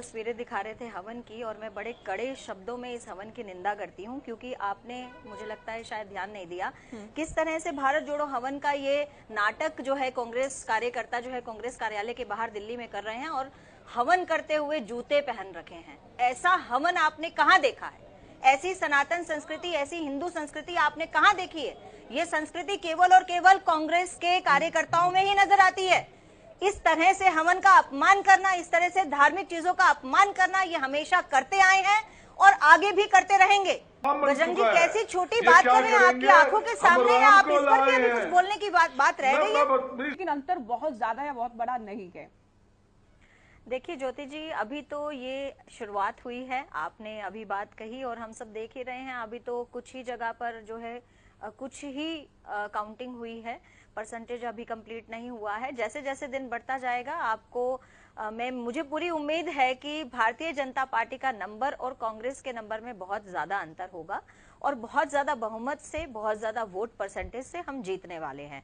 तस्वीरें दिखा रहे थे हवन की, और मैं बड़े कड़े शब्दों में इस हवन की निंदा करती हूँ, क्योंकि आपने, मुझे लगता है शायद ध्यान नहीं दिया किस तरह से भारत जोड़ो हवन का ये नाटक जो है कांग्रेस कार्यकर्ता जो है कांग्रेस कार्यालय के बाहर दिल्ली में कर रहे हैं और हवन करते हुए जूते पहन रखे हैं। ऐसा हवन आपने कहाँ देखा है? ऐसी सनातन संस्कृति, ऐसी हिंदू संस्कृति आपने कहाँ देखी है? ये संस्कृति केवल और केवल कांग्रेस के कार्यकर्ताओं में ही नजर आती है। इस तरह से हवन का अपमान करना, इस तरह से धार्मिक चीजों का अपमान करना, ये हमेशा करते आए हैं और आगे भी करते रहेंगे। बजरंग जी, कैसी छोटी बात कर रहे हैं, आपकी आंखों के सामने है, आप इस पर भी अभी कुछ बोलने की बात रह गई है। लेकिन अंतर बहुत ज्यादा या बहुत बड़ा नहीं है। देखिए ज्योति जी, अभी तो ये शुरुआत हुई है, आपने अभी बात कही और हम सब देख ही रहे हैं। अभी तो कुछ ही जगह पर जो है कुछ ही काउंटिंग हुई है, परसेंटेज अभी कंप्लीट नहीं हुआ है। जैसे जैसे दिन बढ़ता जाएगा आपको मुझे पूरी उम्मीद है कि भारतीय जनता पार्टी का नंबर और कांग्रेस के नंबर में बहुत ज्यादा अंतर होगा और बहुत ज्यादा बहुमत से, बहुत ज्यादा वोट परसेंटेज से हम जीतने वाले हैं।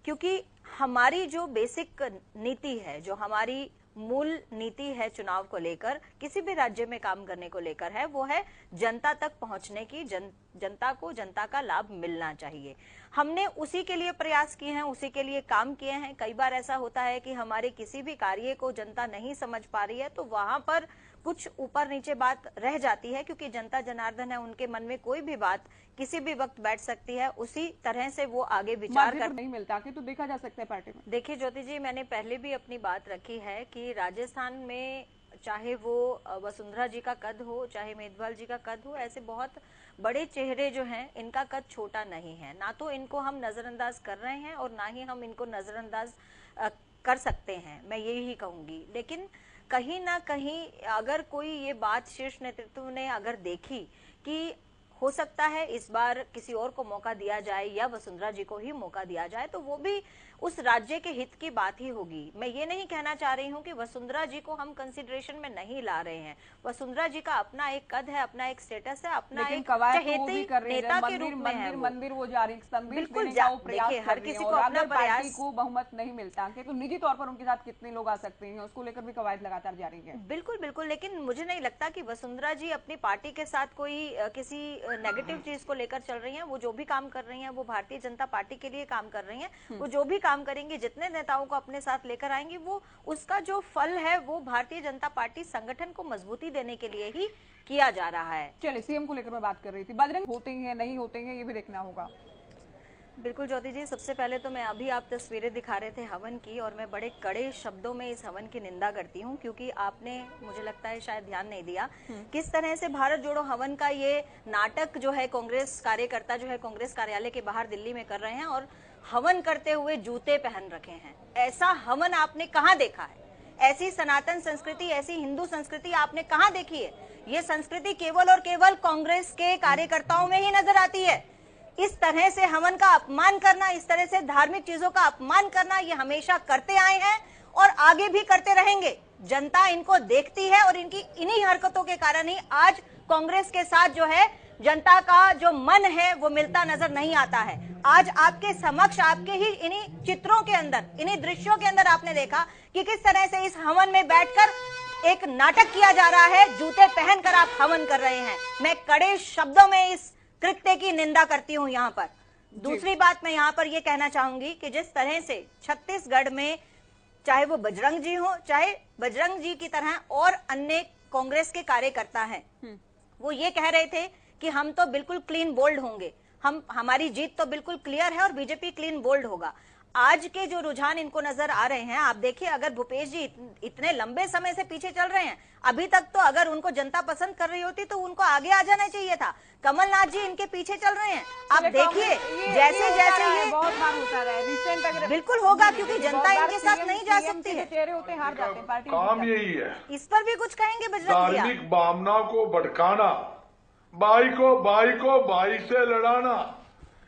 क्योंकि हमारी जो बेसिक नीति है, जो हमारी मूल नीति है चुनाव को लेकर, किसी भी राज्य में काम करने को लेकर है, वो है जनता तक पहुंचने की, जनता को जनता का लाभ मिलना चाहिए। हमने उसी के लिए प्रयास किए हैं, उसी के लिए काम किए हैं। कई बार ऐसा होता है कि हमारे किसी भी कार्य को जनता नहीं समझ पा रही है, तो वहां पर कुछ ऊपर नीचे बात रह जाती है, क्योंकि जनता जनार्दन है, उनके मन में कोई भी बात किसी भी वक्त बैठ सकती है। उसी तरह से वो आगे विचार कर नहीं मिलता कि तो देखा जा सकता है पार्टी में। देखिए ज्योति जी, मैंने पहले भी अपनी बात रखी है कि राजस्थान में चाहे वो वसुंधरा जी का कद हो, चाहे मेघवाल जी का कद हो, ऐसे बहुत बड़े चेहरे जो हैं, इनका कद छोटा नहीं है। ना तो इनको हम नजरअंदाज कर रहे हैं और ना ही हम इनको नजरअंदाज कर सकते हैं, मैं यही कहूंगी। लेकिन कहीं ना कहीं अगर कोई ये बात शीर्ष नेतृत्व ने अगर देखी कि हो सकता है इस बार किसी और को मौका दिया जाए या वसुंधरा जी को ही मौका दिया जाए, तो वो भी उस राज्य के हित की बात ही होगी। मैं ये नहीं कहना चाह रही हूँ कि वसुंधरा जी को हम कंसिडरेशन में नहीं ला रहे हैं। वसुंधरा जी का अपना एक कद है, अपना एक स्टेटस है, अपना एक चहेती नेता के रूप में है। मंदिर वो जा रही, बिल्कुल देखिए, हर किसी को अपना प्रयास को बहुमत नहीं मिलता तो निजी तौर पर उनके साथ कितने लोग आ सकते हैं, उसको लेकर भी कवायद लगातार जारी है। बिल्कुल बिल्कुल, लेकिन मुझे नहीं लगता कि वसुंधरा जी अपनी पार्टी के साथ कोई किसी नेगेटिव चीज को लेकर चल रही हैं। वो जो भी काम कर रही हैं वो भारतीय जनता पार्टी के लिए काम कर रही हैं। वो जो भी काम करेंगी, जितने नेताओं को अपने साथ लेकर आएंगी, वो उसका जो फल है वो भारतीय जनता पार्टी संगठन को मजबूती देने के लिए ही किया जा रहा है। चलिए, सीएम को लेकर मैं बात कर रही थी, बजरंग होते हैं नहीं होते हैं ये भी देखना होगा। बिल्कुल ज्योति जी, सबसे पहले तो मैं अभी आप तस्वीरें दिखा रहे थे हवन की, और मैं बड़े कड़े शब्दों में इस हवन की निंदा करती हूँ, क्योंकि आपने, मुझे लगता है शायद ध्यान नहीं दिया किस तरह से भारत जोड़ो हवन का ये नाटक जो है कांग्रेस कार्यकर्ता जो है कांग्रेस कार्यालय के बाहर दिल्ली में कर रहे हैं और हवन करते हुए जूते पहन रखे हैं। ऐसा हवन आपने कहाँ देखा है? ऐसी सनातन संस्कृति, ऐसी हिंदू संस्कृति आपने कहाँ देखी है? ये संस्कृति केवल और केवल कांग्रेस के कार्यकर्ताओं में ही नजर आती है। इस तरह से हवन का अपमान करना, इस तरह से धार्मिक चीजों का अपमान करना, ये हमेशा करते आए हैं और आगे भी करते रहेंगे। जनता इनको देखती है और इनकी इन्हीं हरकतों के कारण ही आज कांग्रेस के साथ जो है जनता का जो मन है वो मिलता नजर नहीं आता है। आज आपके समक्ष, आपके ही इन्हीं चित्रों के अंदर, इन्हीं दृश्यों के अंदर आपने देखा कि किस तरह से इस हवन में बैठकर एक नाटक किया जा रहा है। जूते पहनकर आप हवन कर रहे हैं। मैं कड़े शब्दों में इस कृत्य की निंदा करती हूं। यहाँ पर दूसरी बात मैं यहाँ पर ये कहना चाहूंगी कि जिस तरह से छत्तीसगढ़ में चाहे वो बजरंग जी हो, चाहे बजरंग जी की तरह और अन्य कांग्रेस के कार्यकर्ता हैं, वो ये कह रहे थे कि हम तो बिल्कुल क्लीन बोल्ड होंगे, हमारी जीत तो बिल्कुल क्लियर है और बीजेपी क्लीन बोल्ड होगा। आज के जो रुझान इनको नजर आ रहे हैं, आप देखिए, अगर भूपेश जी इतने लंबे समय से पीछे चल रहे हैं, अभी तक तो अगर उनको जनता पसंद कर रही होती तो उनको आगे आ जाना चाहिए था। कमलनाथ जी इनके पीछे चल रहे हैं। आप देखिए जैसे जैसे ये बहुत बार होता रहा है, रिसेंट अगर बिल्कुल होगा, क्योंकि जनता इनके साथ नहीं जा सकती है। चेहरे होते हार जाते हैं, पार्टी काम यही है। इस पर भी कुछ कहेंगे बजरंग भैया? धार्मिक भावना को भड़काना, भाई को भाई से लड़ाना,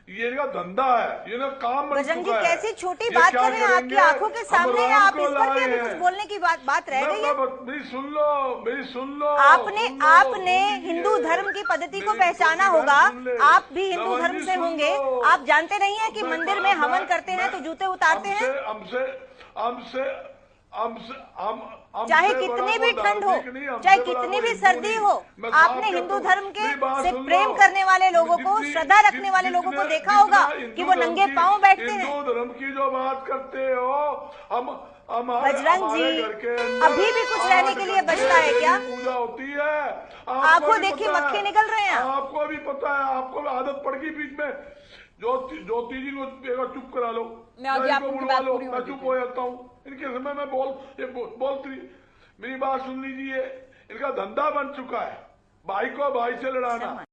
ये इनका धंधा है, ये ना काम बन बजरंग जी, चुका है। कैसी छोटी बात कर रहे हैं, आपकी आंखों के सामने है, आप इस पर भी अभी कुछ बोलने की बात रह गई है। मेरी सुन लो। आपने हिंदू धर्म की पद्धति को पहचाना होगा, आप भी हिंदू धर्म से होंगे। आप जानते नहीं है कि मंदिर में हवन करते हैं तो जूते उतारते हैं। चाहे कितनी भी ठंड हो, चाहे कितनी भी सर्दी हो, आपने हिंदू धर्म के से प्रेम करने वाले लोगों को, श्रद्धा रखने वाले लोगों को देखा होगा कि वो नंगे पांव बैठते हैं। हिंदू धर्म की जो बात करते हो, बजरंग जी, अभी भी कुछ रहने के लिए बचता है क्या? पूजा होती है, आंखों देखी मक्खी निकल रहे हैं। आपको भी पता है, आपको आदत पड़ गई बीच में। ज्योति जी को एक बार चुप करा लो, मैं चुप हो जाता हूँ। इनके समय में बोलती, मेरी बात सुन लीजिए, इनका धंधा बन चुका है भाई को भाई से लड़ाना।